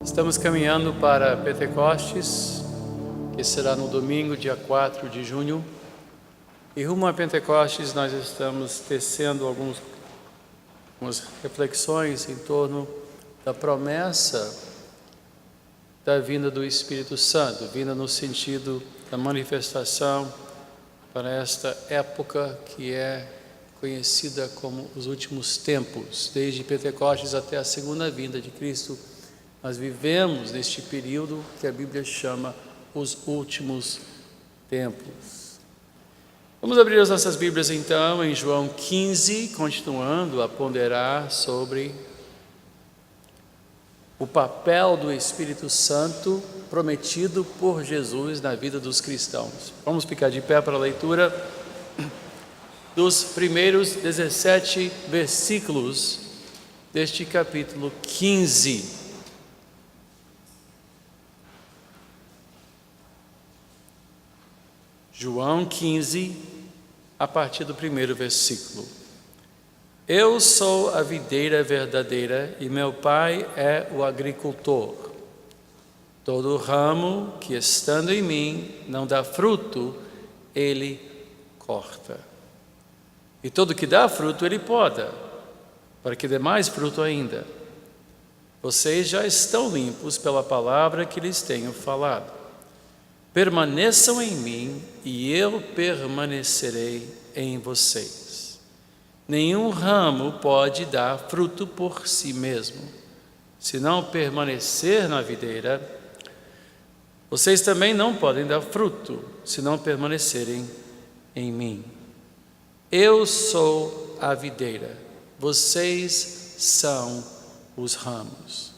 Estamos caminhando para Pentecostes, que será no domingo, dia 4 de junho. E rumo a Pentecostes nós estamos tecendo algumas reflexões em torno da promessa da vinda do Espírito Santo, vinda no sentido da manifestação para esta época que é conhecida como os últimos tempos. Desde Pentecostes até a segunda vinda de Cristo, nós vivemos neste período que a Bíblia chama os últimos tempos. Vamos abrir as nossas Bíblias então em João 15, continuando a ponderar sobre o papel do Espírito Santo prometido por Jesus na vida dos cristãos. Vamos ficar de pé para a leitura dos primeiros 17 versículos deste capítulo 15. João 15, a partir do primeiro versículo. Eu sou a videira verdadeira e meu pai é o agricultor. Todo ramo que estando em mim não dá fruto, ele corta. E todo que dá fruto, ele poda, para que dê mais fruto ainda. Vocês já estão limpos pela palavra que lhes tenho falado. Permaneçam em mim e eu permanecerei em vocês. Nenhum ramo pode dar fruto por si mesmo. Se não permanecer na videira, vocês também não podem dar fruto, se não permanecerem em mim. Eu sou a videira, vocês são os ramos.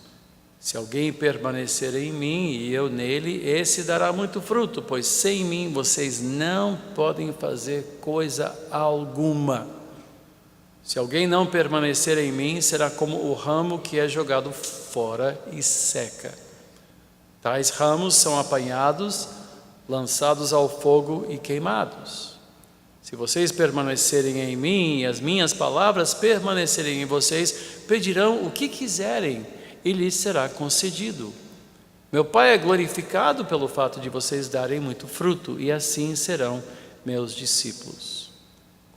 Se alguém permanecer em mim e eu nele, esse dará muito fruto, pois sem mim vocês não podem fazer coisa alguma. Se alguém não permanecer em mim, será como o ramo que é jogado fora e seca. Tais ramos são apanhados, lançados ao fogo e queimados. Se vocês permanecerem em mim e as minhas palavras permanecerem em vocês, pedirão o que quiserem e lhes será concedido. Meu Pai é glorificado pelo fato de vocês darem muito fruto, e assim serão meus discípulos.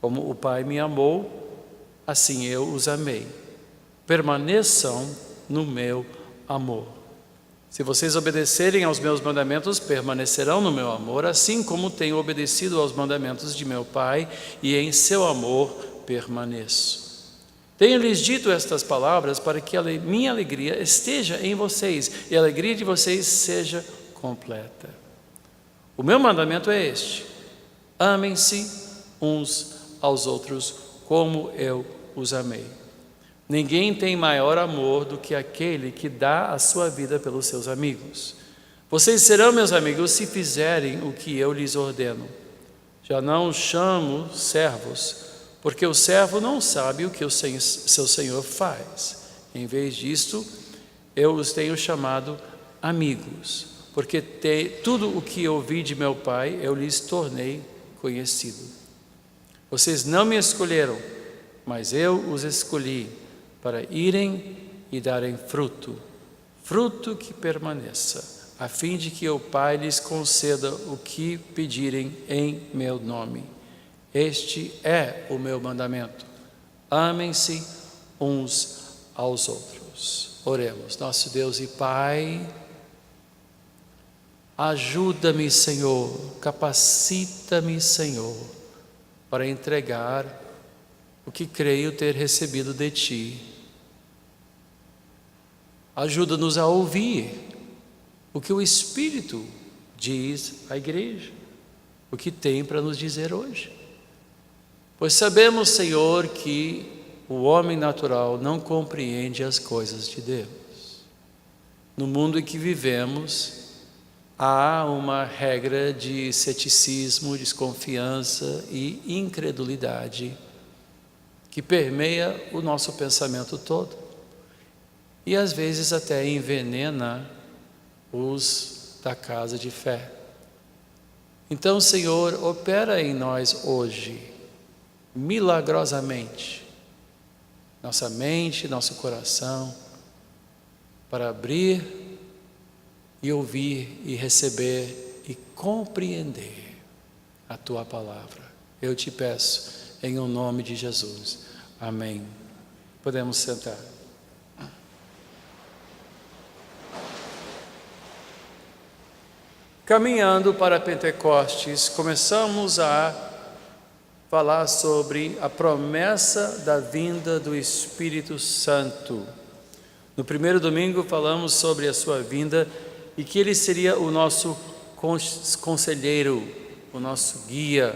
Como o Pai me amou, assim eu os amei. Permaneçam no meu amor. Se vocês obedecerem aos meus mandamentos, permanecerão no meu amor, assim como tenho obedecido aos mandamentos de meu Pai, e em seu amor permaneço. Tenho-lhes dito estas palavras para que a minha alegria esteja em vocês e a alegria de vocês seja completa. O meu mandamento é este: amem-se uns aos outros como eu os amei. Ninguém tem maior amor do que aquele que dá a sua vida pelos seus amigos. Vocês serão meus amigos se fizerem o que eu lhes ordeno. Já não os chamo servos, porque o servo não sabe o que o seu senhor faz. Em vez disto, eu os tenho chamado amigos, porque tudo o que ouvi de meu Pai, eu lhes tornei conhecido. Vocês não me escolheram, mas eu os escolhi para irem e darem fruto, fruto que permaneça, a fim de que o Pai lhes conceda o que pedirem em meu nome. Este é o meu mandamento: amem-se uns aos outros. Oremos. Nosso Deus e Pai, ajuda-me, Senhor, capacita-me, Senhor, para entregar o que creio ter recebido de Ti. Ajuda-nos a ouvir o que o Espírito diz à igreja, o que tem para nos dizer hoje. Pois sabemos, Senhor, que o homem natural não compreende as coisas de Deus. No mundo em que vivemos, há uma regra de ceticismo, desconfiança e incredulidade que permeia o nosso pensamento todo e às vezes até envenena os da casa de fé. Então, Senhor, opera em nós hoje, milagrosamente, nossa mente, nosso coração, para abrir e ouvir e receber e compreender a tua palavra. Eu te peço em o nome de Jesus. Amém. Podemos sentar. Caminhando para Pentecostes, começamos a falar sobre a promessa da vinda do Espírito Santo. No primeiro domingo falamos sobre a sua vinda e que ele seria o nosso conselheiro, o nosso guia,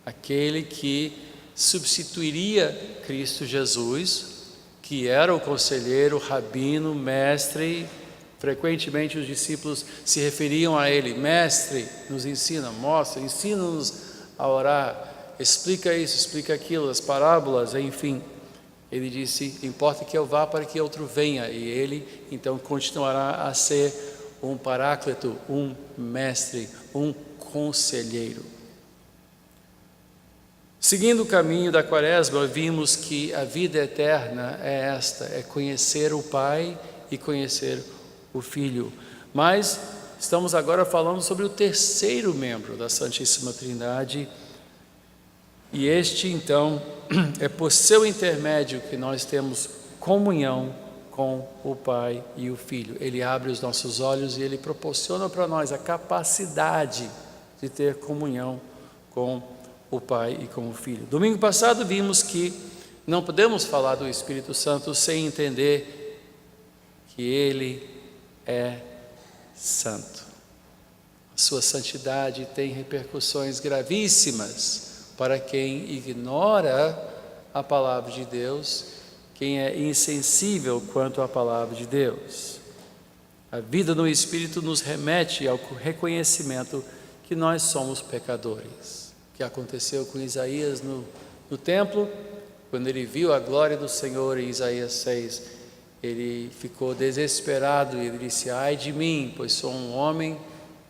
aquele que substituiria Cristo Jesus, que era o conselheiro, rabino, mestre. Frequentemente os discípulos se referiam a ele: mestre, nos ensina, mostra, ensina-nos a orar, explica isso, explica aquilo, as parábolas, enfim. Ele disse: importa que eu vá para que outro venha, e ele então continuará a ser um paráclito, um mestre, um conselheiro. Seguindo o caminho da Quaresma, vimos que a vida eterna é esta: é conhecer o Pai e conhecer o Filho. Mas estamos agora falando sobre o terceiro membro da Santíssima Trindade, e este então é por seu intermédio que nós temos comunhão com o Pai e o Filho. Ele abre os nossos olhos e ele proporciona para nós a capacidade de ter comunhão com o Pai e com o Filho. Domingo passado vimos que não podemos falar do Espírito Santo sem entender que ele é santo. A sua santidade tem repercussões gravíssimas para quem ignora a palavra de Deus, quem é insensível quanto à palavra de Deus. A vida no Espírito nos remete ao reconhecimento que nós somos pecadores. O que aconteceu com Isaías no templo, quando ele viu a glória do Senhor em Isaías 6, ele ficou desesperado e ele disse: ai de mim, pois sou um homem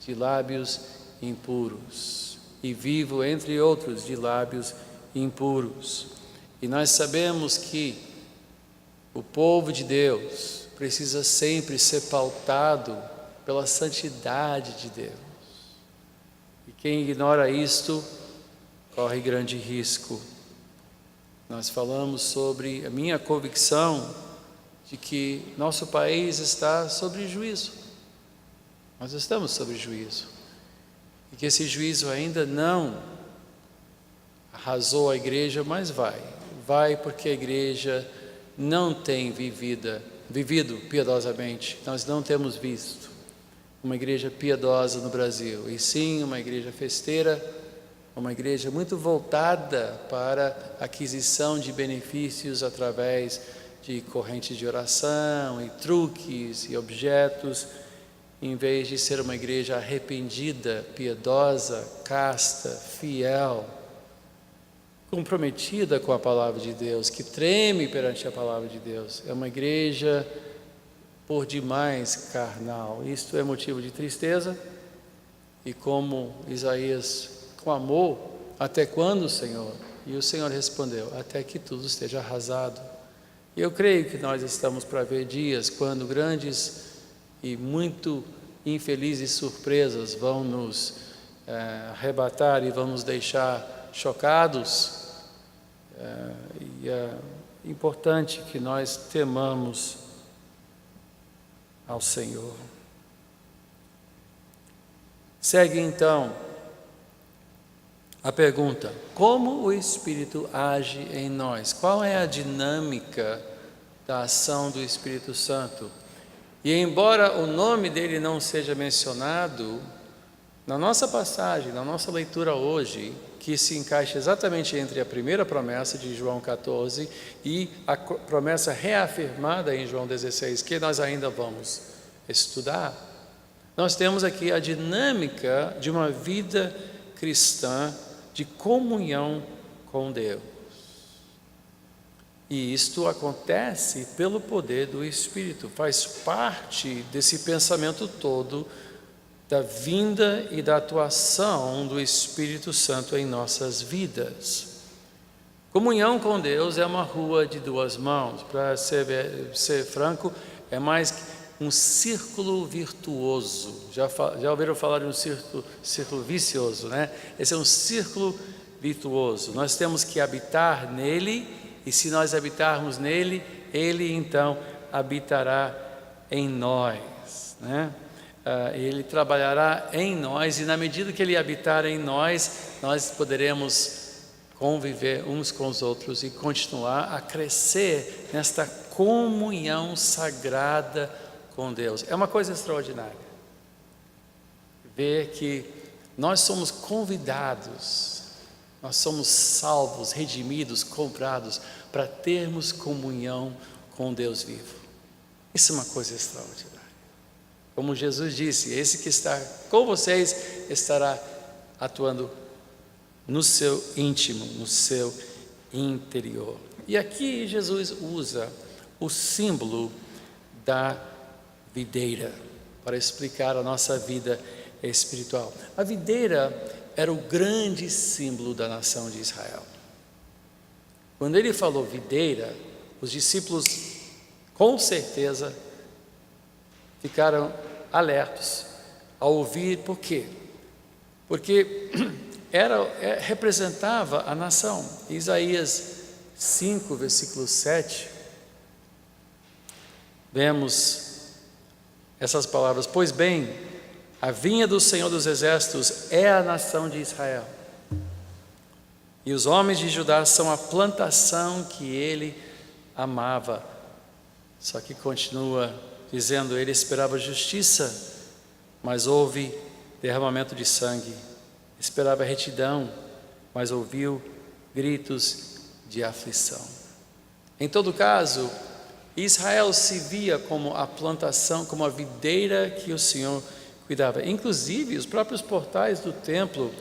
de lábios impuros e vivo entre outros de lábios impuros. E nós sabemos que o povo de Deus precisa sempre ser pautado pela santidade de Deus. E quem ignora isto corre grande risco. Nós falamos sobre a minha convicção de que nosso país está sob juízo. Nós estamos sob juízo. E que esse juízo ainda não arrasou a igreja, mas vai porque a igreja não tem vivido piedosamente. Nós não temos visto uma igreja piedosa no Brasil, e sim uma igreja festeira, uma igreja muito voltada para a aquisição de benefícios através de correntes de oração e truques e objetos, em vez de ser uma igreja arrependida, piedosa, casta, fiel, comprometida com a palavra de Deus, que treme perante a palavra de Deus. É uma igreja por demais carnal. Isto é motivo de tristeza. E como Isaías clamou: até quando, Senhor? E o Senhor respondeu: até que tudo esteja arrasado. E eu creio que nós estamos para ver dias quando grandes e muito infelizes surpresas vão nos arrebatar e vão nos deixar chocados. E é importante que nós temamos ao Senhor. Segue então a pergunta: como o Espírito age em nós? Qual é a dinâmica da ação do Espírito Santo? E embora o nome dele não seja mencionado, na nossa passagem, na nossa leitura hoje, que se encaixa exatamente entre a primeira promessa de João 14 e a promessa reafirmada em João 16, que nós ainda vamos estudar, nós temos aqui a dinâmica de uma vida cristã de comunhão com Deus. E isto acontece pelo poder do Espírito, faz parte desse pensamento todo da vinda e da atuação do Espírito Santo em nossas vidas. Comunhão com Deus é uma rua de duas mãos. Para ser franco, é mais um círculo virtuoso. Já ouviram falar de um círculo vicioso, né? Esse é um círculo virtuoso. Nós temos que habitar nele, e se nós habitarmos nele, ele então habitará em nós, né? Ele trabalhará em nós, e na medida que ele habitar em nós, nós poderemos conviver uns com os outros e continuar a crescer nesta comunhão sagrada com Deus. É uma coisa extraordinária ver que nós somos convidados, nós somos salvos, redimidos, comprados para termos comunhão com Deus vivo. Isso é uma coisa extraordinária. Como Jesus disse, esse que está com vocês estará atuando no seu íntimo, no seu interior. E aqui Jesus usa o símbolo da videira para explicar a nossa vida espiritual. A videira era o grande símbolo da nação de Israel. Quando ele falou videira, os discípulos com certeza ficaram alertos ao ouvir. Por quê? Porque representava a nação. Isaías 5, versículo 7, vemos essas palavras: pois bem, a vinha do Senhor dos Exércitos é a nação de Israel, e os homens de Judá são a plantação que ele amava. Só que continua dizendo, ele esperava justiça, mas houve derramamento de sangue. Esperava retidão, mas ouviu gritos de aflição. Em todo caso, Israel se via como a plantação, como a videira que o Senhor cuidava. Inclusive, os próprios portais do templo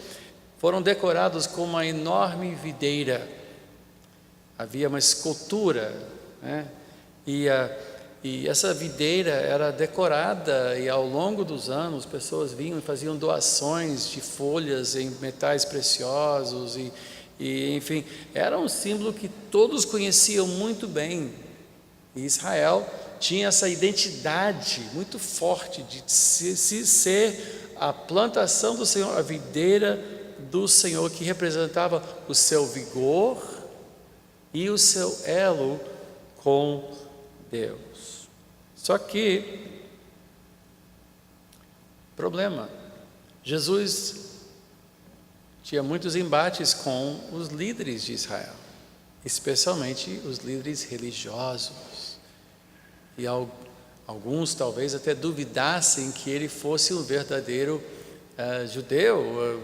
foram decorados com uma enorme videira. Havia uma escultura, né? E essa videira era decorada, e ao longo dos anos pessoas vinham e faziam doações de folhas em metais preciosos e enfim, era um símbolo que todos conheciam muito bem. E Israel tinha essa identidade muito forte de ser a plantação do Senhor, a videira do Senhor, que representava o seu vigor e o seu elo com Deus. Só que, problema, Jesus tinha muitos embates com os líderes de Israel, especialmente os líderes religiosos. E alguns talvez até duvidassem que ele fosse um verdadeiro judeu,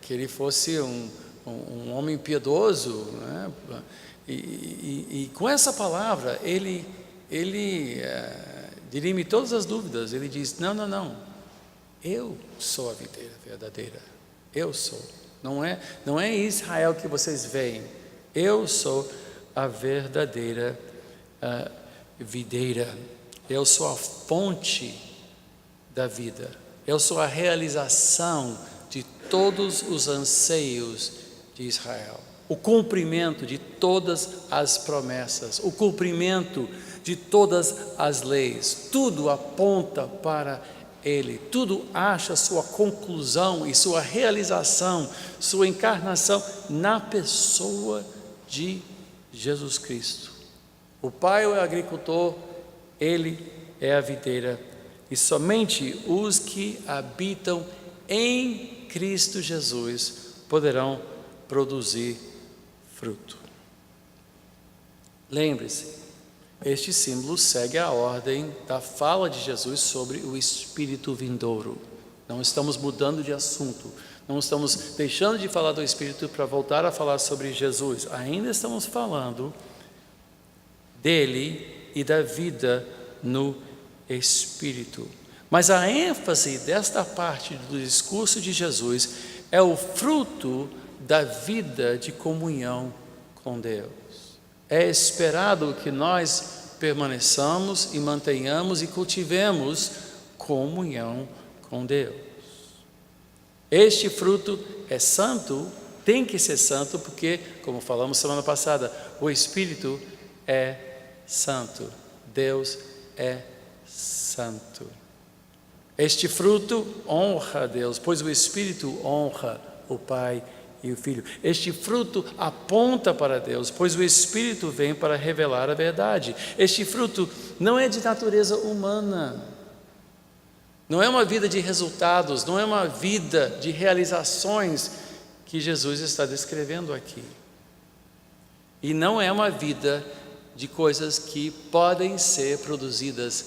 que ele fosse um homem piedoso, né? E com essa palavra ele dirime todas as dúvidas. Ele diz, não, eu sou a videira verdadeira, eu sou, não é Israel que vocês veem, eu sou a verdadeira videira, eu sou a fonte da vida, eu sou a realização de todos os anseios de Israel, o cumprimento de todas as promessas, o cumprimento de todas as leis. Tudo aponta para Ele, tudo acha sua conclusão e sua realização, sua encarnação na pessoa de Jesus Cristo. O Pai é o agricultor, Ele é a videira, e somente os que habitam em Cristo Jesus poderão produzir fruto. Lembre-se, este símbolo segue a ordem da fala de Jesus sobre o Espírito vindouro. Não estamos mudando de assunto, não estamos deixando de falar do Espírito para voltar a falar sobre Jesus. Ainda estamos falando dele e da vida no Espírito. Mas a ênfase desta parte do discurso de Jesus é o fruto da vida de comunhão com Deus. É esperado que nós permaneçamos e mantenhamos e cultivemos comunhão com Deus. Este fruto é santo, tem que ser santo, porque, como falamos semana passada, o Espírito é santo. Deus é santo. Este fruto honra a Deus, pois o Espírito honra o Pai e o Filho. Este fruto aponta para Deus, pois o Espírito vem para revelar a verdade. Este fruto não é de natureza humana, não é uma vida de resultados, não é uma vida de realizações que Jesus está descrevendo aqui. E não é uma vida de coisas que podem ser produzidas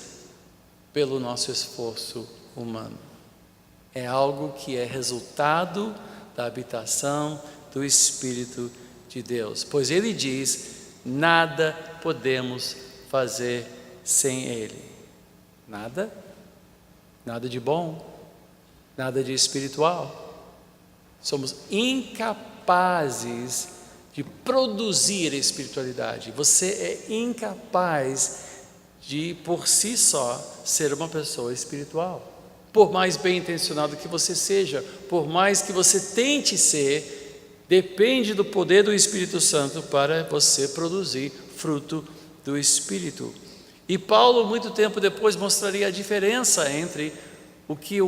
pelo nosso esforço humano. É algo que é resultado da habitação do Espírito de Deus. Pois Ele diz, nada podemos fazer sem Ele. Nada de bom, nada de espiritual. Somos incapazes de produzir espiritualidade. Você é incapaz de, por si só, ser uma pessoa espiritual. Por mais bem intencionado que você seja, por mais que você tente ser, depende do poder do Espírito Santo para você produzir fruto do Espírito. E Paulo, muito tempo depois, mostraria a diferença entre o que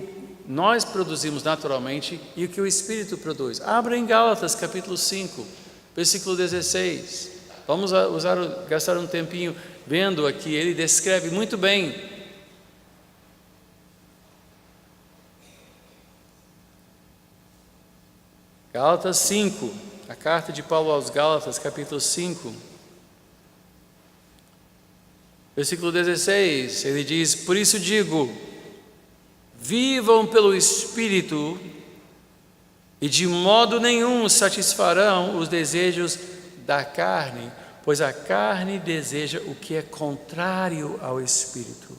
nós produzimos naturalmente e o que o Espírito produz. Abra em Gálatas, capítulo 5, versículo 16. Vamos gastar um tempinho vendo aqui, ele descreve muito bem. Gálatas 5, a carta de Paulo aos Gálatas, capítulo 5, versículo 16, ele diz, por isso digo, vivam pelo Espírito e de modo nenhum satisfarão os desejos da carne, pois a carne deseja o que é contrário ao Espírito,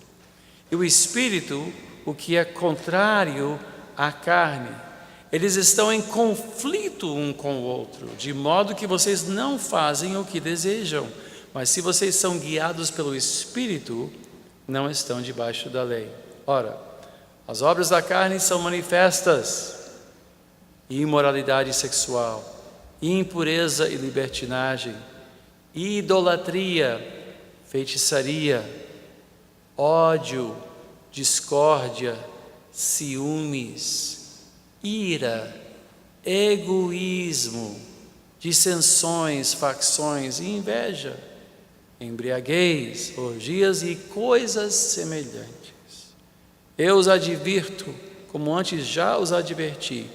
e o Espírito o que é contrário à carne. Eles estão em conflito um com o outro, de modo que vocês não fazem o que desejam. Mas se vocês são guiados pelo Espírito, não estão debaixo da lei. Ora, as obras da carne são manifestas: imoralidade sexual, impureza e libertinagem, idolatria, feitiçaria, ódio, discórdia, ciúmes, ira, egoísmo, dissensões, facções e inveja, embriaguez, orgias e coisas semelhantes. Eu os advirto, como antes já os adverti,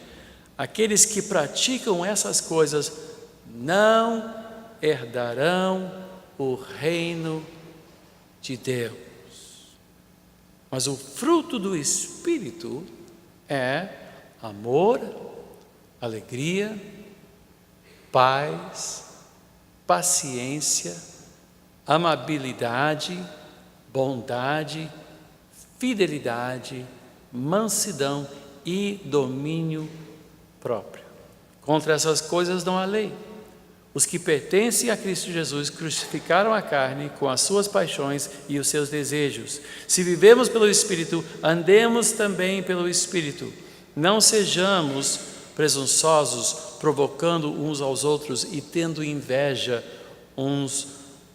aqueles que praticam essas coisas não herdarão o reino de Deus. Mas o fruto do Espírito é amor, alegria, paz, paciência, amabilidade, bondade, fidelidade, mansidão e domínio próprio. Contra essas coisas não há lei. Os que pertencem a Cristo Jesus crucificaram a carne com as suas paixões e os seus desejos. Se vivemos pelo Espírito, andemos também pelo Espírito. Não sejamos presunçosos, provocando uns aos outros e tendo inveja uns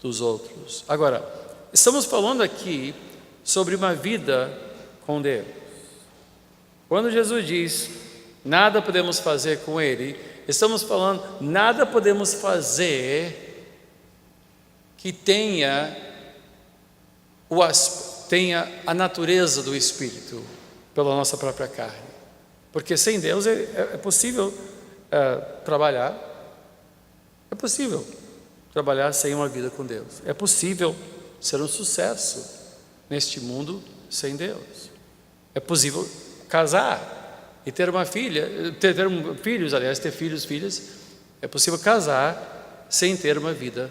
dos outros. Agora, estamos falando aqui sobre uma vida com Deus. Quando Jesus diz, nada podemos fazer com Ele, estamos falando, nada podemos fazer que tenha a natureza do Espírito pela nossa própria carne. Porque sem Deus é possível trabalhar, é possível trabalhar sem uma vida com Deus. É possível ser um sucesso neste mundo sem Deus. É possível casar e ter uma filha, ter filhos, aliás, ter filhos, filhas. É possível casar sem ter uma vida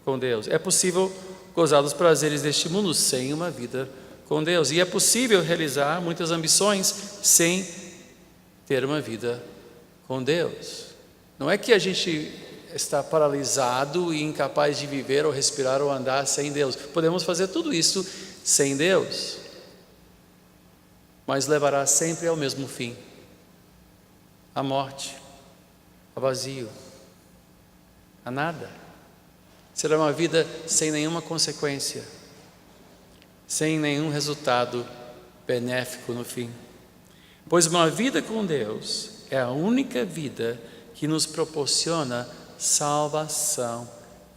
com Deus. É possível gozar dos prazeres deste mundo sem uma vida com Deus. E é possível realizar muitas ambições sem ter uma vida com Deus. Não é que a gente está paralisado e incapaz de viver ou respirar ou andar sem Deus. Podemos fazer tudo isso sem Deus, mas levará sempre ao mesmo fim: a morte, a vazio, a nada. Será uma vida sem nenhuma consequência. sem nenhum resultado benéfico no fim. Pois uma vida com Deus é a única vida que nos proporciona salvação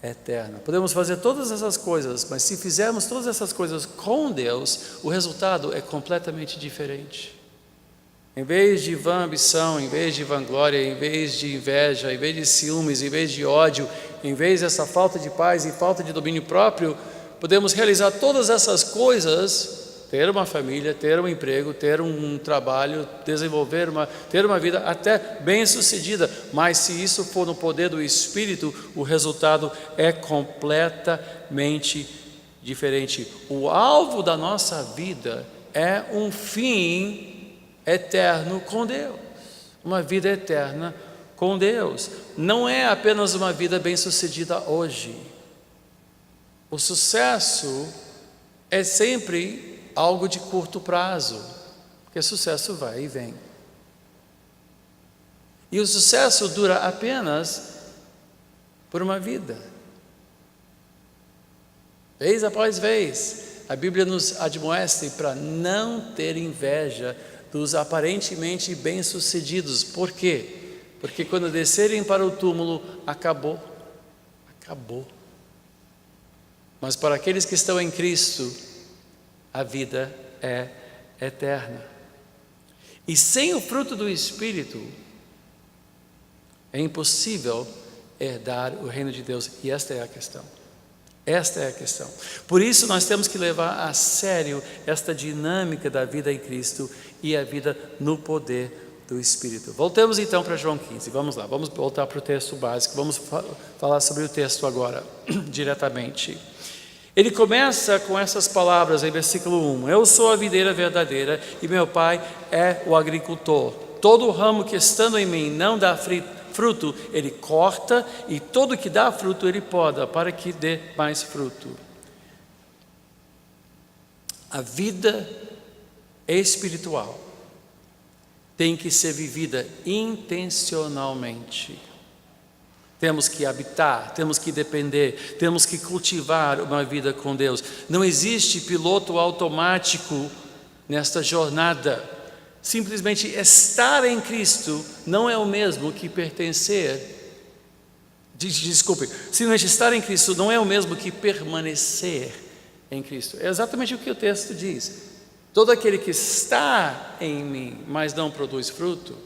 eterna. Podemos fazer todas essas coisas, mas se fizermos todas essas coisas com Deus, o resultado é completamente diferente. Em vez de vã ambição, em vez de vanglória, em vez de inveja, em vez de ciúmes, em vez de ódio, em vez dessa falta de paz e falta de domínio próprio, podemos realizar todas essas coisas, ter uma família, ter um emprego, ter um trabalho, ter uma vida até bem-sucedida, mas se isso for no poder do Espírito, o resultado é completamente diferente. O alvo da nossa vida é um fim eterno com Deus, uma vida eterna com Deus. Não é apenas uma vida bem-sucedida hoje. O sucesso é sempre algo de curto prazo, porque sucesso vai e vem. E o sucesso dura apenas por uma vida. Vez após vez, a Bíblia nos admoesta para não ter inveja dos aparentemente bem-sucedidos. Por quê? Porque quando descerem para o túmulo, acabou. Mas para aqueles que estão em Cristo, a vida é eterna. E sem o fruto do Espírito, é impossível herdar o reino de Deus. E esta é a questão. Esta é a questão. Por isso nós temos que levar a sério esta dinâmica da vida em Cristo e a vida no poder do Espírito. Voltemos então para João 15. Vamos lá, vamos voltar para o texto básico. Vamos falar sobre o texto agora, diretamente. Ele começa com essas palavras em versículo 1. Eu sou a videira verdadeira e meu pai é o agricultor. Todo ramo que estando em mim não dá fruto, ele corta, e todo que dá fruto, ele poda, para que dê mais fruto. A vida espiritual tem que ser vivida intencionalmente. Temos que habitar, temos que depender, temos que cultivar uma vida com Deus. Não existe piloto automático nesta jornada. Simplesmente estar em Cristo não é o mesmo que pertencer. Simplesmente estar em Cristo não é o mesmo que permanecer em Cristo. É exatamente o que o texto diz. Todo aquele que está em mim, mas não produz fruto.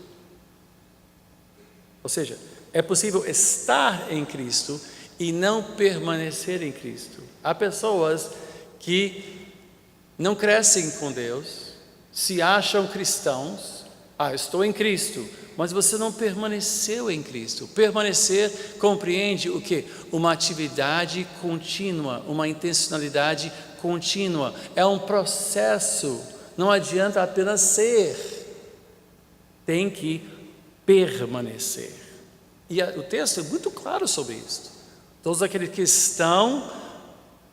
Ou seja, é possível estar em Cristo e não permanecer em Cristo. Há pessoas que não crescem com Deus, se acham cristãos. Estou em Cristo, mas você não permaneceu em Cristo. Permanecer compreende o quê? Uma atividade contínua, uma intencionalidade contínua. É um processo, não adianta apenas ser, tem que permanecer. E o texto é muito claro sobre isso. Todos aqueles que estão,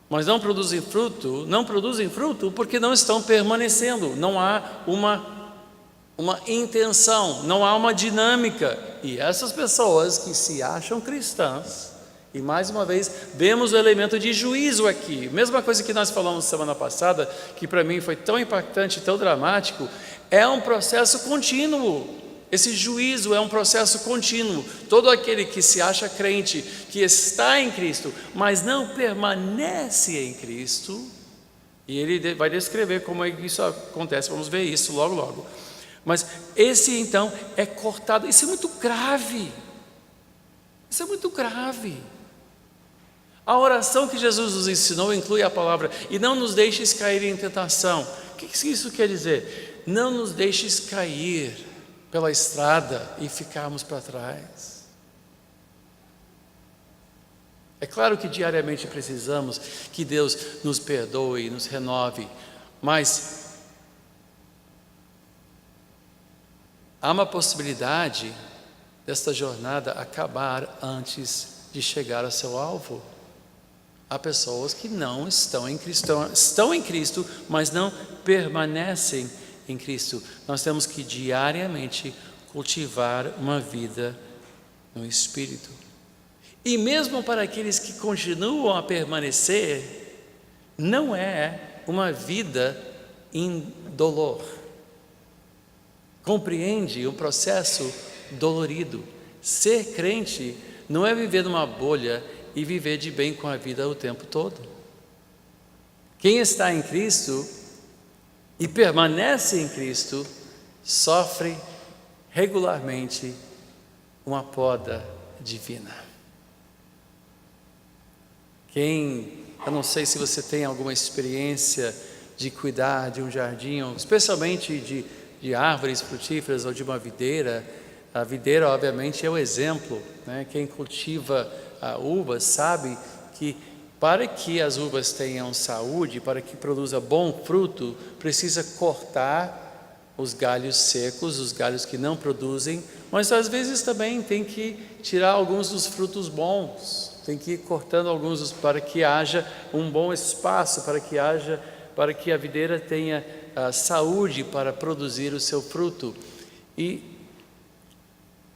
mas não produzem fruto porque não estão permanecendo. Não há uma intenção, não há uma dinâmica. E essas pessoas que se acham cristãs, e mais uma vez vemos o elemento de juízo aqui, mesma coisa que nós falamos semana passada, que para mim foi tão impactante, tão dramático, é um processo contínuo. Esse juízo é um processo contínuo. Todo aquele que se acha crente, que está em Cristo, mas não permanece em Cristo, e ele vai descrever como isso acontece, vamos ver isso logo. Mas esse então é cortado. Isso é muito grave. A oração que Jesus nos ensinou inclui a palavra: e não nos deixes cair em tentação. O que isso quer dizer? Não nos deixes cair pela estrada e ficarmos para trás. É claro que diariamente precisamos que Deus nos perdoe, nos renove, mas há uma possibilidade desta jornada acabar antes de chegar ao seu alvo. Há pessoas que não estão em Cristo, estão em Cristo, mas não permanecem em Cristo. Nós temos que diariamente cultivar uma vida no Espírito. E mesmo para aqueles que continuam a permanecer, não é uma vida indolor. Compreende o processo dolorido. Ser crente não é viver numa bolha e viver de bem com a vida o tempo todo. Quem está em Cristo e permanece em Cristo sofre regularmente uma poda divina. Eu não sei se você tem alguma experiência de cuidar de um jardim, especialmente de árvores frutíferas ou de uma videira. A videira, obviamente, é o exemplo, né? Quem cultiva uvas sabe que para que as uvas tenham saúde, para que produza bom fruto, precisa cortar os galhos secos, os galhos que não produzem, mas às vezes também tem que tirar alguns dos frutos bons, tem que ir cortando alguns para que haja um bom espaço, para que a videira tenha saúde para produzir o seu fruto. E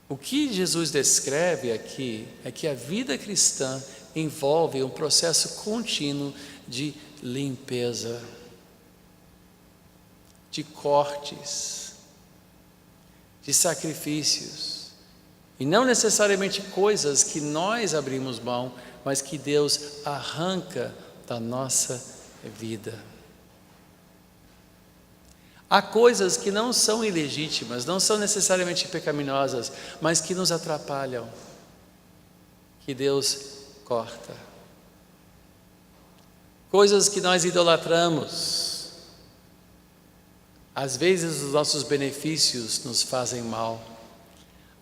o que Jesus descreve aqui é que a vida cristã envolve um processo contínuo de limpeza, de cortes, de sacrifícios, e não necessariamente coisas que nós abrimos mão, mas que Deus arranca da nossa vida. Há coisas que não são ilegítimas, não são necessariamente pecaminosas, mas que nos atrapalham, que Deus corta. Coisas que nós idolatramos. Às vezes os nossos benefícios nos fazem mal.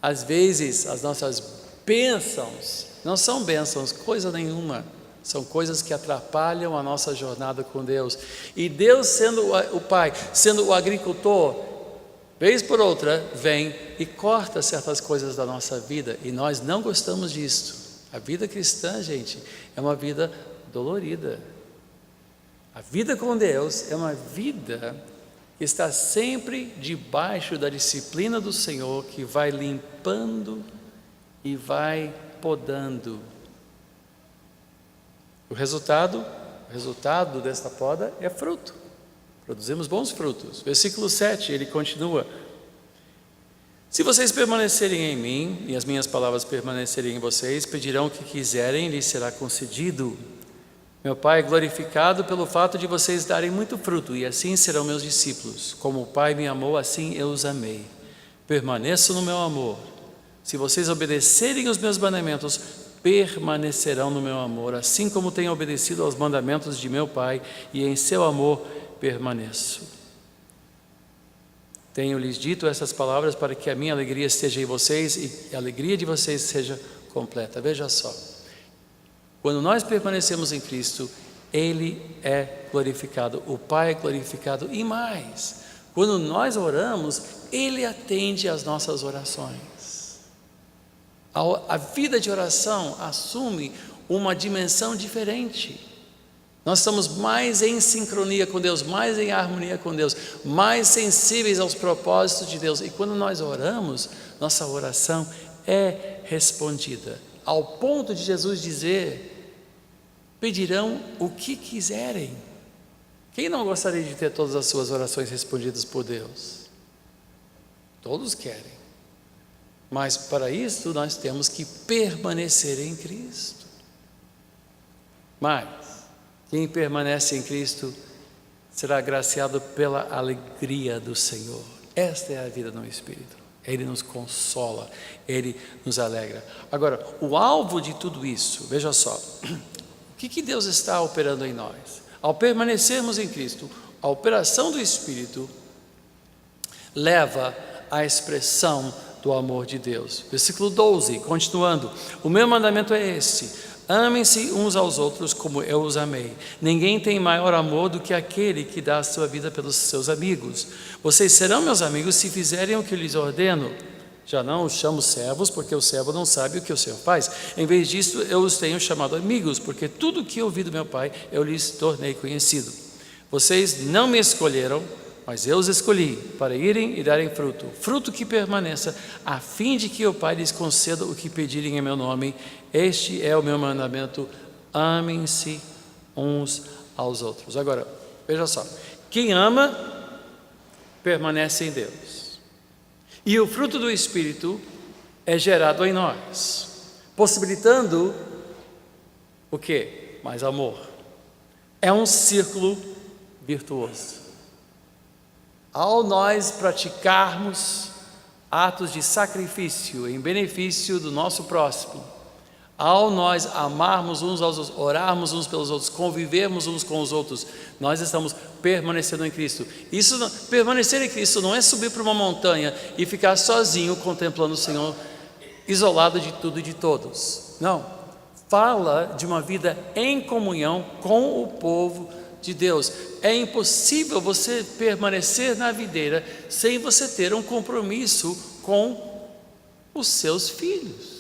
Às vezes as nossas bênçãos não são bênçãos, coisa nenhuma. São coisas que atrapalham a nossa jornada com Deus. E Deus, sendo o Pai, sendo o agricultor, vez por outra, vem e corta certas coisas da nossa vida. E nós não gostamos disto. A vida cristã, gente, é uma vida dolorida. A vida com Deus é uma vida que está sempre debaixo da disciplina do Senhor, que vai limpando e vai podando. O resultado desta poda é fruto. Produzimos bons frutos. Versículo 7, ele continua: se vocês permanecerem em mim e as minhas palavras permanecerem em vocês, pedirão o que quiserem e lhes será concedido. Meu Pai é glorificado pelo fato de vocês darem muito fruto, e assim serão meus discípulos. Como o Pai me amou, assim eu os amei. Permaneçam no meu amor. Se vocês obedecerem os meus mandamentos, permanecerão no meu amor, assim como tenho obedecido aos mandamentos de meu Pai, e em seu amor permaneço. Tenho-lhes dito essas palavras para que a minha alegria esteja em vocês e a alegria de vocês seja completa. Veja só, quando nós permanecemos em Cristo, Ele é glorificado, o Pai é glorificado, e mais, quando nós oramos, Ele atende às nossas orações. A vida de oração assume uma dimensão diferente. Nós estamos mais em sincronia com Deus, mais em harmonia com Deus, mais sensíveis aos propósitos de Deus. E quando nós oramos, nossa oração é respondida, ao ponto de Jesus dizer: pedirão o que quiserem. Quem não gostaria de ter todas as suas orações respondidas por Deus? Todos querem. Mas para isso nós temos que permanecer em Cristo. Mas quem permanece em Cristo será agraciado pela alegria do Senhor. Esta é a vida no Espírito. Ele nos consola, Ele nos alegra. Agora, o alvo de tudo isso, veja só, o que Deus está operando em nós? Ao permanecermos em Cristo, a operação do Espírito leva à expressão do amor de Deus. Versículo 12, continuando: o meu mandamento é este: amem-se uns aos outros como eu os amei. Ninguém tem maior amor do que aquele que dá a sua vida pelos seus amigos. Vocês serão meus amigos se fizerem o que eu lhes ordeno. Já não os chamo servos, porque o servo não sabe o que o Senhor faz. Em vez disso, eu os tenho chamado amigos, porque tudo o que ouvi do meu Pai, eu lhes tornei conhecido. Vocês não me escolheram, mas eu os escolhi para irem e darem fruto, fruto que permaneça, a fim de que o Pai lhes conceda o que pedirem em meu nome. Este é o meu mandamento: amem-se uns aos outros. Agora, Veja só, quem ama permanece em Deus, e o fruto do Espírito é gerado em nós, possibilitando o quê? Mais amor. É um círculo virtuoso. Ao nós praticarmos atos de sacrifício em benefício do nosso próximo, ao nós amarmos uns aos outros, orarmos uns pelos outros, convivermos uns com os outros, nós estamos permanecendo em Cristo. Permanecer em Cristo não é subir para uma montanha e ficar sozinho contemplando o Senhor, isolado de tudo e de todos. Não, fala de uma vida em comunhão com o povo de Deus. É impossível você permanecer na videira sem você ter um compromisso com os seus filhos,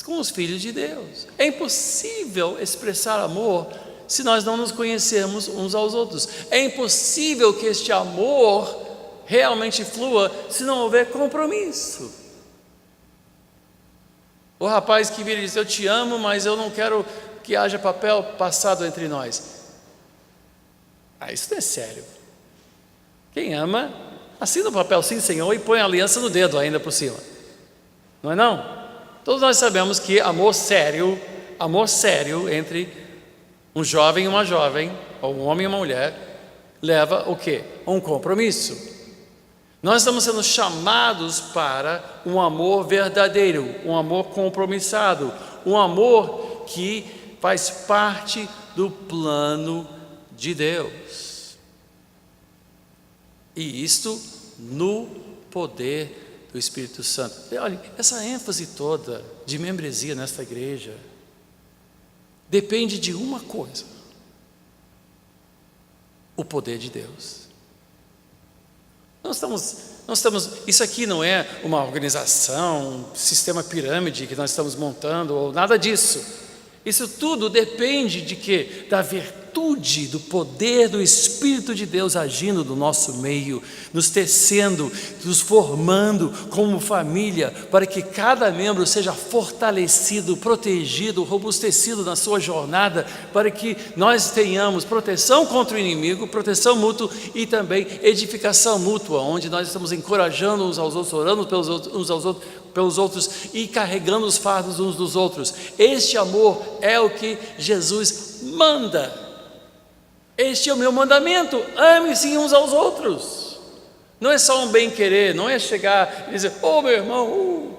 com os filhos de Deus. É impossível expressar amor se nós não nos conhecermos uns aos outros. É impossível que este amor realmente flua se não houver compromisso. O rapaz que vira e diz: eu te amo, mas eu não quero que haja papel passado entre nós. Isso não é sério. Quem ama, assina o papel sim, Senhor, e põe a aliança no dedo ainda por cima. Não é não? Todos nós sabemos que amor sério entre um jovem e uma jovem, ou um homem e uma mulher, leva o quê? Um compromisso. Nós estamos sendo chamados para um amor verdadeiro, um amor compromissado, um amor que faz parte do plano de Deus. E isto no poder do Espírito Santo. Olha, essa ênfase toda de membresia nesta igreja depende de uma coisa: o poder de Deus. Nós estamos, isso aqui não é uma organização, um sistema pirâmide que nós estamos montando, ou nada disso. Isso tudo depende de quê? Da virtude, do poder do Espírito de Deus agindo no nosso meio, nos tecendo, nos formando como família, para que cada membro seja fortalecido, protegido, robustecido na sua jornada, para que nós tenhamos proteção contra o inimigo, proteção mútua e também edificação mútua, onde nós estamos encorajando uns aos outros, orando pelos outros e carregando os fardos uns dos outros. Este amor é o que Jesus manda. Este é o meu mandamento: ame-se uns aos outros. Não é só um bem-querer, não é chegar e dizer: oh meu irmão,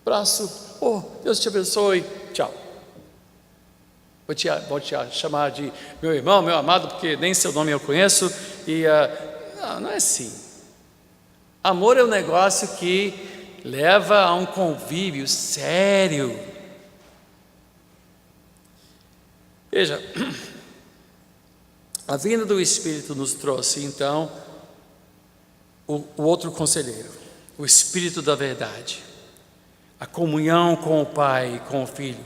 abraço, oh Deus te abençoe, tchau. Vou te chamar de meu irmão, meu amado, porque nem seu nome eu conheço. E não é assim. Amor é um negócio que leva a um convívio sério. Veja, a vinda do Espírito nos trouxe então o outro conselheiro, o Espírito da verdade, a comunhão com o Pai e com o Filho,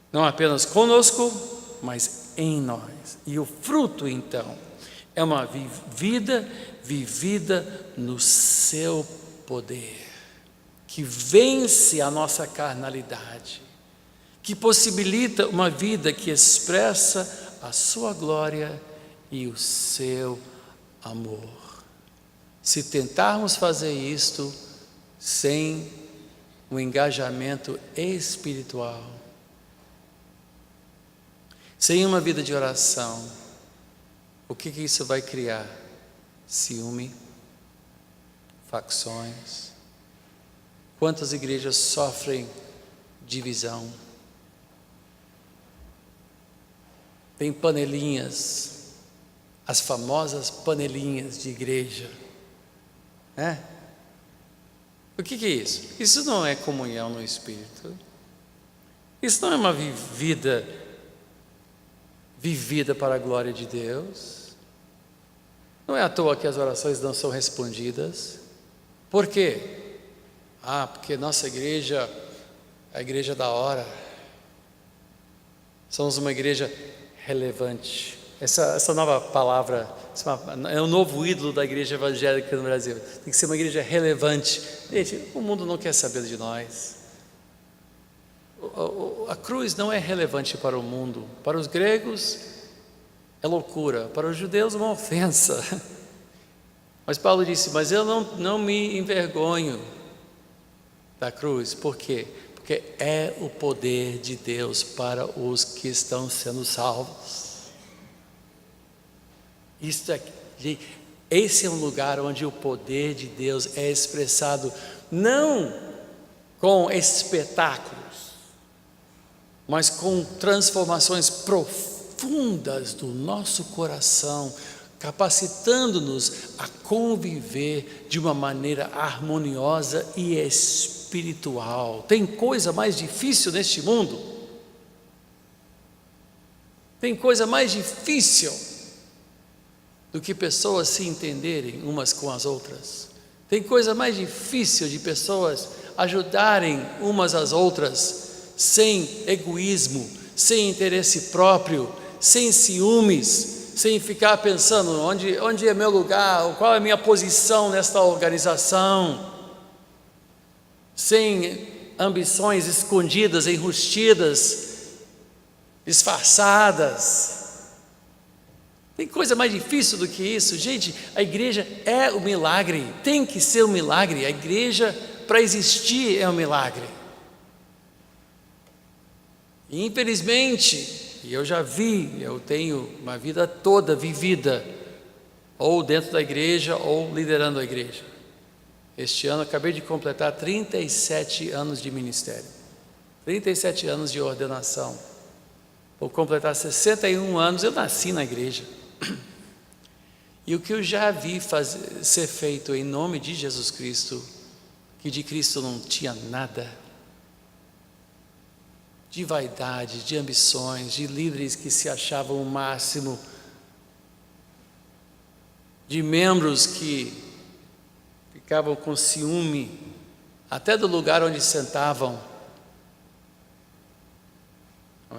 não apenas conosco, mas em nós. E o fruto então é uma vida vivida no seu poder, que vence a nossa carnalidade, que possibilita uma vida que expressa a sua glória e o seu amor. Se tentarmos fazer isto sem um engajamento espiritual, sem uma vida de oração, o que isso vai criar? Ciúme, facções. Quantas igrejas sofrem divisão? Tem panelinhas, as famosas panelinhas de igreja, né? O que é isso? Isso não é comunhão no Espírito. Isso não é uma vida vivida para a glória de Deus. Não é à toa que as orações não são respondidas. Por quê? Porque nossa igreja é a igreja da hora. Somos uma igreja relevante. Essa nova palavra é o novo ídolo da igreja evangélica no Brasil. Tem que ser uma igreja relevante. Gente, o mundo não quer saber de nós. A cruz não é relevante para o mundo. Para os gregos é loucura, para os judeus uma ofensa. Mas Paulo disse, mas eu não me envergonho da cruz. Por quê? Porque é o poder de Deus para os que estão sendo salvos. Esse é um lugar onde o poder de Deus é expressado não com espetáculos, mas com transformações profundas do nosso coração, capacitando-nos a conviver de uma maneira harmoniosa e espiritual. Tem coisa mais difícil neste mundo? Tem coisa mais difícil do que pessoas se entenderem umas com as outras? Tem coisa mais difícil de pessoas ajudarem umas às outras sem egoísmo, sem interesse próprio, sem ciúmes, sem ficar pensando onde é meu lugar, qual é a minha posição nesta organização, sem ambições escondidas, enrustidas, disfarçadas. Tem coisa mais difícil do que isso? Gente, a igreja é o milagre, tem que ser um milagre. A igreja, para existir, é um milagre. E infelizmente, e eu já vi, eu tenho uma vida toda vivida, ou dentro da igreja, ou liderando a igreja. Este ano, acabei de completar 37 anos de ministério, 37 anos de ordenação. Vou completar 61 anos, eu nasci na igreja. E o que eu já vi ser feito em nome de Jesus Cristo, que de Cristo não tinha nada, de vaidade, de ambições, de líderes que se achavam o máximo, de membros que ficavam com ciúme, até do lugar onde sentavam.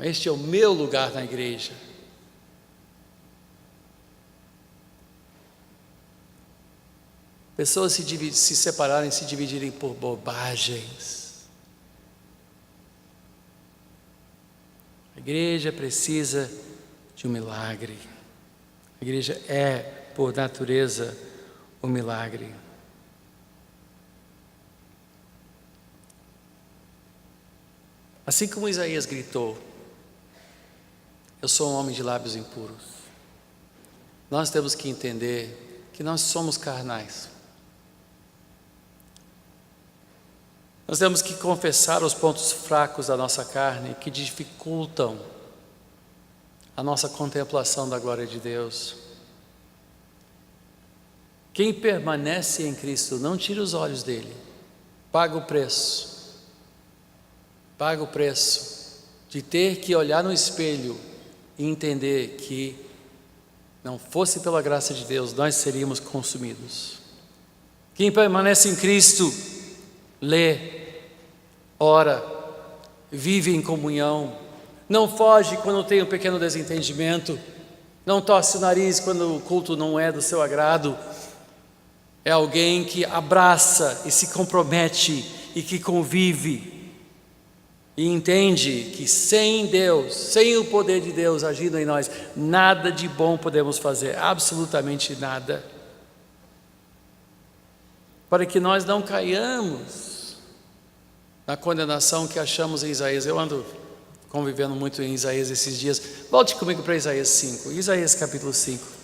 Este é o meu lugar na igreja. Pessoas se separarem, se dividirem por bobagens. A igreja precisa de um milagre. A igreja é, por natureza, um milagre. Assim como Isaías gritou, eu sou um homem de lábios impuros. Nós temos que entender que nós somos carnais. Nós temos que confessar os pontos fracos da nossa carne que dificultam a nossa contemplação da glória de Deus. Quem permanece em Cristo não tira os olhos dele, paga o preço de ter que olhar no espelho e entender que não fosse pela graça de Deus, nós seríamos consumidos. Quem permanece em Cristo, lê, ora, vive em comunhão, não foge quando tem um pequeno desentendimento, não torce o nariz quando o culto não é do seu agrado. É alguém que abraça e se compromete e que convive e entende que sem Deus, sem o poder de Deus agindo em nós, nada de bom podemos fazer, absolutamente nada. Para que nós não caiamos na condenação que achamos em Isaías. Eu ando convivendo muito em Isaías esses dias. Volte comigo para Isaías 5, Isaías capítulo 5.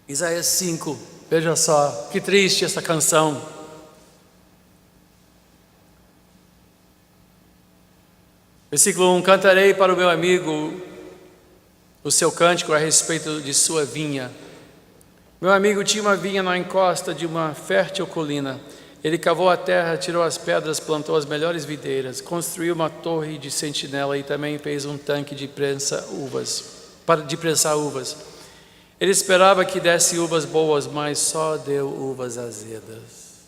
Isaías 5, veja só, que triste essa canção. Versículo 1: cantarei para o meu amigo o seu cântico a respeito de sua vinha. Meu amigo tinha uma vinha na encosta de uma fértil colina. Ele cavou a terra, tirou as pedras, plantou as melhores videiras, construiu uma torre de sentinela e também fez um tanque de prensar uvas. Ele esperava que desse uvas boas, mas só deu uvas azedas.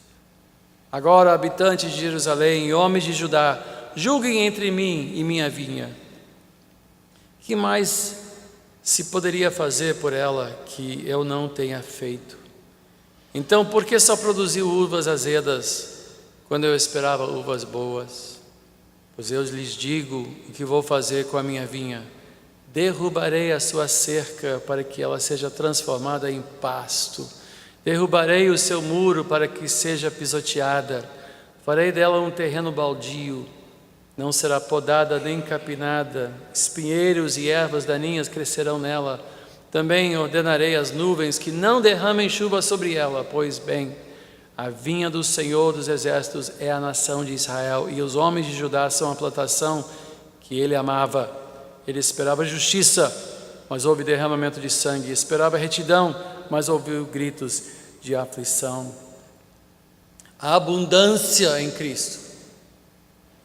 Agora, habitantes de Jerusalém e homens de Judá, julguem entre mim e minha vinha. Que mais se poderia fazer por ela que eu não tenha feito? Então, por que só produziu uvas azedas, quando eu esperava uvas boas? Pois eu lhes digo o que vou fazer com a minha vinha. Derrubarei a sua cerca para que ela seja transformada em pasto. Derrubarei o seu muro para que seja pisoteada. Farei dela um terreno baldio. Não será podada nem capinada. Espinheiros e ervas daninhas crescerão nela. Também ordenarei às nuvens que não derramem chuva sobre ela. Pois bem, a vinha do Senhor dos Exércitos é a nação de Israel, e os homens de Judá são a plantação que ele amava. Ele esperava justiça, mas houve derramamento de sangue. Esperava retidão, mas ouviu gritos de aflição. A abundância em Cristo.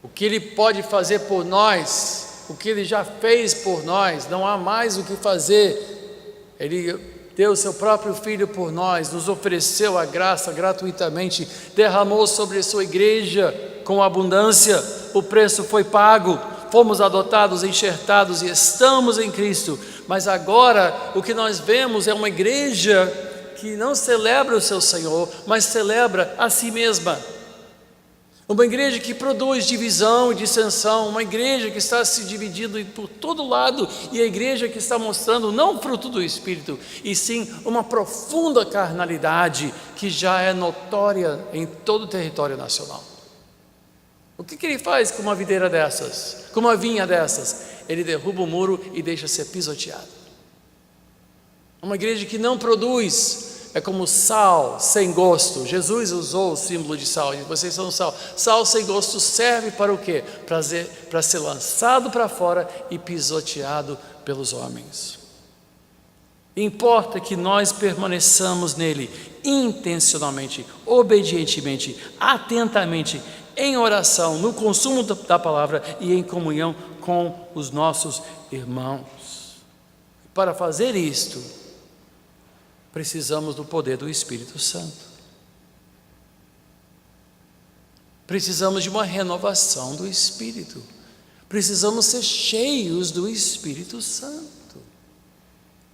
O que Ele pode fazer por nós, o que Ele já fez por nós, não há mais o que fazer. Ele deu o seu próprio Filho por nós, nos ofereceu a graça gratuitamente, derramou sobre a sua igreja com abundância, o preço foi pago, fomos adotados, enxertados e estamos em Cristo. Mas agora o que nós vemos é uma igreja que não celebra o seu Senhor, mas celebra a si mesma. Uma igreja que produz divisão e dissensão, uma igreja que está se dividindo por todo lado, e a igreja que está mostrando não o fruto do Espírito, e sim uma profunda carnalidade que já é notória em todo o território nacional. O que ele faz com uma videira dessas, com uma vinha dessas? Ele derruba o muro e deixa ser pisoteado. Uma igreja que não produz, é como sal sem gosto. Jesus usou o símbolo de sal, e vocês são sal. Sal sem gosto serve para o quê? Para ser lançado para fora e pisoteado pelos homens. Importa que nós permaneçamos nele intencionalmente, obedientemente, atentamente, em oração, no consumo da palavra e em comunhão com os nossos irmãos. Para fazer isto, precisamos do poder do Espírito Santo. Precisamos de uma renovação do Espírito. Precisamos ser cheios do Espírito Santo.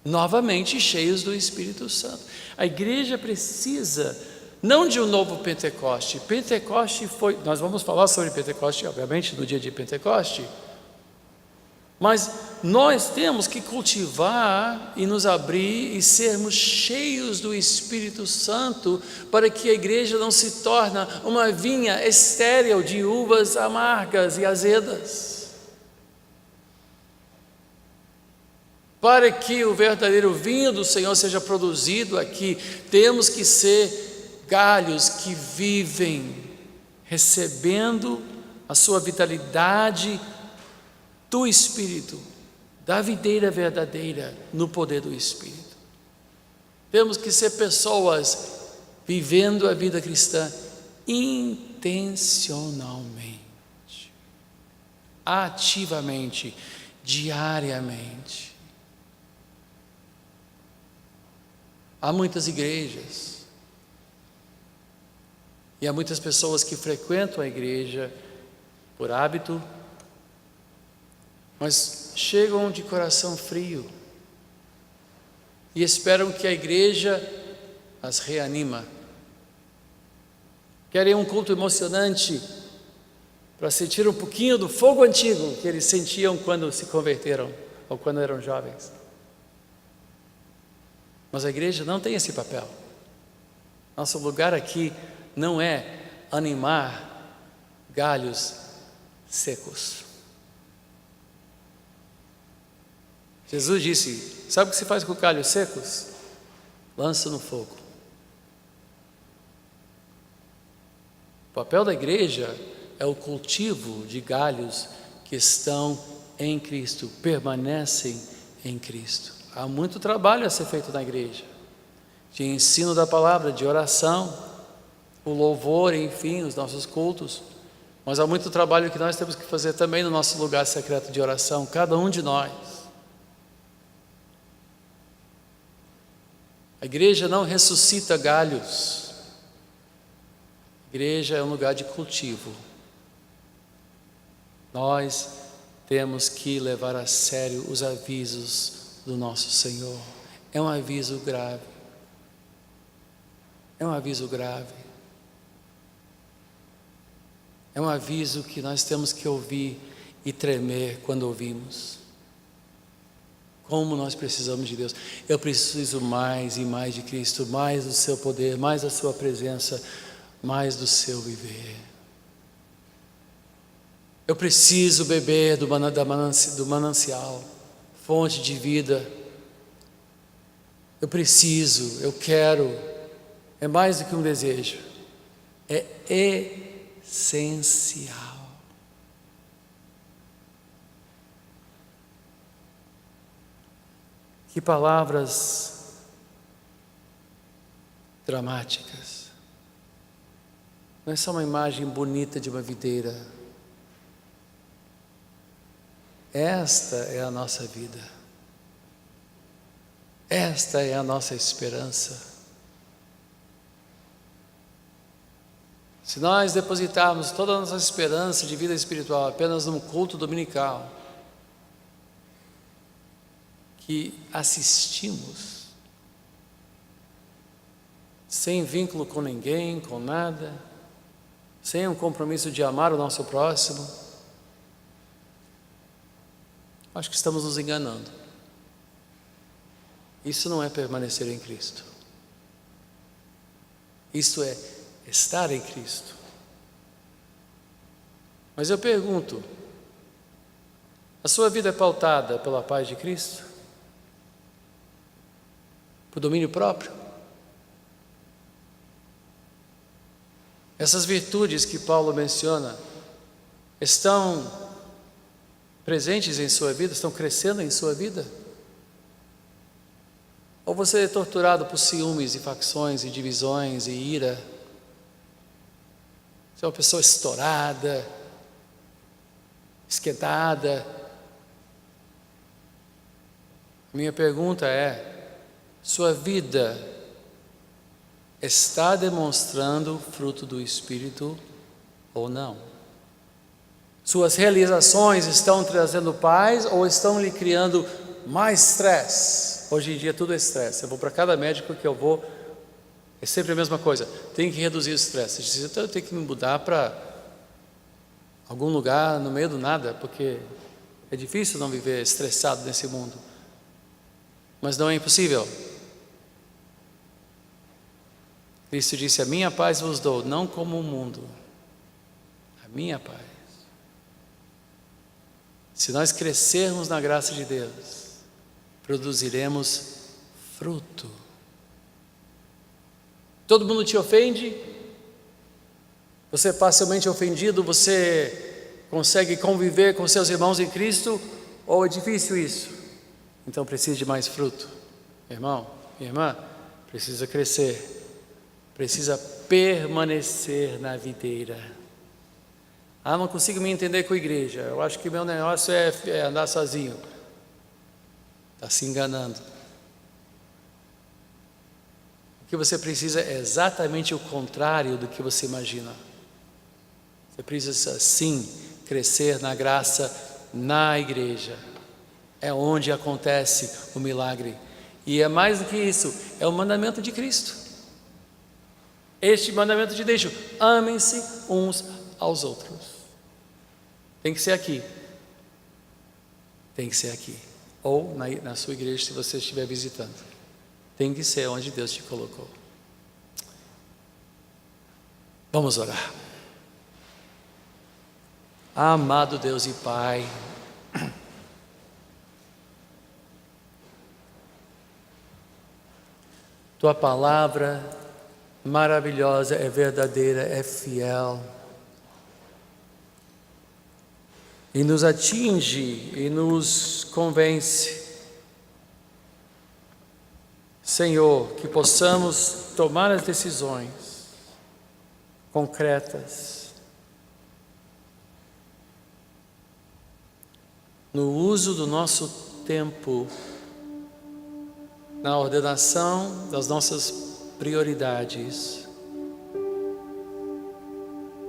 Novamente cheios do Espírito Santo. A igreja precisa, não de um novo Pentecoste. Pentecoste foi, nós vamos falar sobre Pentecoste, obviamente, no dia de Pentecoste. Mas nós temos que cultivar e nos abrir e sermos cheios do Espírito Santo, para que a igreja não se torne uma vinha estéril de uvas amargas e azedas. Para que o verdadeiro vinho do Senhor seja produzido aqui, temos que ser galhos que vivem recebendo a sua vitalidade do Espírito, da videira verdadeira, no poder do Espírito. Temos que ser pessoas vivendo a vida cristã intencionalmente, ativamente, diariamente. Há muitas igrejas, e há muitas pessoas que frequentam a igreja por hábito, mas chegam de coração frio e esperam que a igreja as reanima. Querem um culto emocionante para sentir um pouquinho do fogo antigo que eles sentiam quando se converteram ou quando eram jovens. Mas a igreja não tem esse papel. Nosso lugar aqui não é animar galhos secos. Jesus disse: sabe o que se faz com galhos secos? Lança no fogo. O papel da igreja é o cultivo de galhos que estão em Cristo, permanecem em Cristo. Há muito trabalho a ser feito na igreja, de ensino da palavra, de oração, o louvor, enfim, os nossos cultos. Mas há muito trabalho que nós temos que fazer também no nosso lugar secreto de oração, cada um de nós. A igreja não ressuscita galhos. A igreja é um lugar de cultivo. Nós temos que levar a sério os avisos do nosso Senhor. É um aviso grave. É um aviso grave. É um aviso que nós temos que ouvir e tremer quando ouvimos. Como nós precisamos de Deus. Eu preciso mais e mais de Cristo, mais do seu poder, mais da sua presença, mais do seu viver. Eu preciso beber do manancial, fonte de vida. Eu preciso, eu quero. É mais do que um desejo. É essencial. Que palavras dramáticas. Não é só uma imagem bonita de uma videira. Esta é a nossa vida. Esta é a nossa esperança. Se nós depositarmos toda a nossa esperança de vida espiritual apenas num culto dominical, que assistimos, sem vínculo com ninguém, com nada, sem um compromisso de amar o nosso próximo, acho que estamos nos enganando. Isso não é permanecer em Cristo. Isso é estar em Cristo. Mas eu pergunto, a sua vida é pautada pela paz de Cristo? Por domínio próprio? Essas virtudes que Paulo menciona estão presentes em sua vida, estão crescendo em sua vida? Ou você é torturado por ciúmes e facções e divisões e ira? Você é uma pessoa estourada, esquentada? Minha pergunta é: sua vida está demonstrando o fruto do Espírito ou não? Suas realizações estão trazendo paz ou estão lhe criando mais estresse? Hoje em dia tudo é estresse. Eu vou para cada médico que eu vou, é sempre a mesma coisa. Tem que reduzir o estresse. Então eu tenho que me mudar para algum lugar no meio do nada, porque é difícil não viver estressado nesse mundo. Mas não é impossível. Cristo disse: a minha paz vos dou, não como o mundo. A minha paz. Se nós crescermos na graça de Deus, produziremos fruto. Todo mundo te ofende? Você é facilmente ofendido? Você consegue conviver com seus irmãos em Cristo? Ou é difícil isso? Então precisa de mais fruto. Irmão, minha irmã, precisa crescer. Precisa permanecer na videira. Não consigo me entender com a igreja. Eu acho que meu negócio é andar sozinho. Está se enganando. O que você precisa é exatamente o contrário do que você imagina. Você precisa sim crescer na graça na igreja. É onde acontece o milagre. E é mais do que isso, é o mandamento de Cristo. Este mandamento te deixo: amem-se uns aos outros. Tem que ser aqui. Tem que ser aqui. Ou na sua igreja, se você estiver visitando. Tem que ser onde Deus te colocou. Vamos orar. Amado Deus e Pai, Tua palavra maravilhosa, é verdadeira, é fiel. E nos atinge e nos convence. Senhor, que possamos tomar as decisões concretas no uso do nosso tempo, na ordenação das nossas prioridades,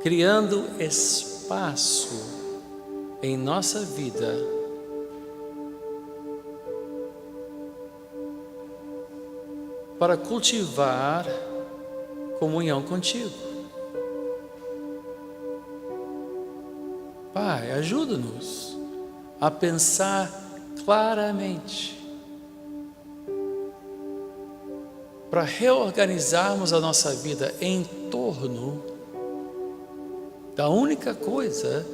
criando espaço em nossa vida para cultivar comunhão contigo. Pai, ajuda-nos a pensar claramente para reorganizarmos a nossa vida em torno da única coisa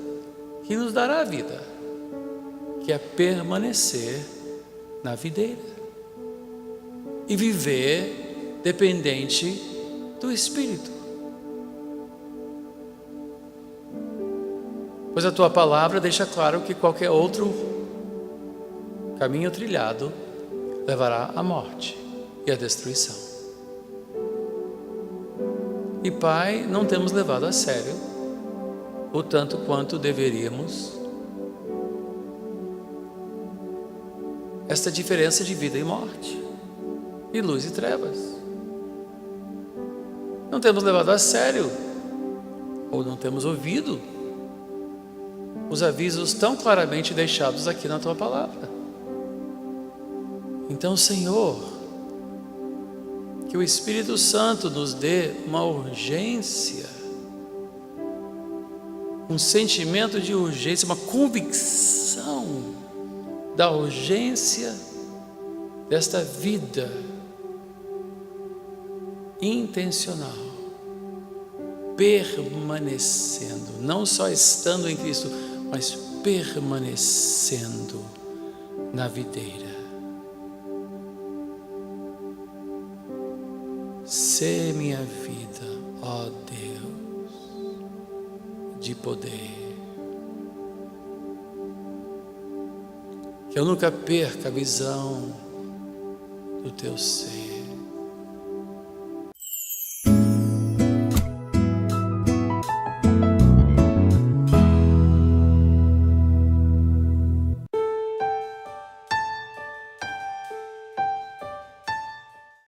que nos dará a vida, que é permanecer na videira e viver dependente do Espírito. Pois a tua palavra deixa claro que qualquer outro caminho trilhado levará à morte e à destruição. E Pai, não temos levado a sério o tanto quanto deveríamos esta diferença de vida e morte, de luz e trevas. Não temos levado a sério, ou não temos ouvido os avisos tão claramente deixados aqui na tua palavra. Então, Senhor, que o Espírito Santo nos dê uma urgência, um sentimento de urgência, uma convicção da urgência desta vida intencional, permanecendo, não só estando em Cristo, mas permanecendo na videira. Sê minha vida, ó Deus, de poder. Que eu nunca perca a visão do teu ser.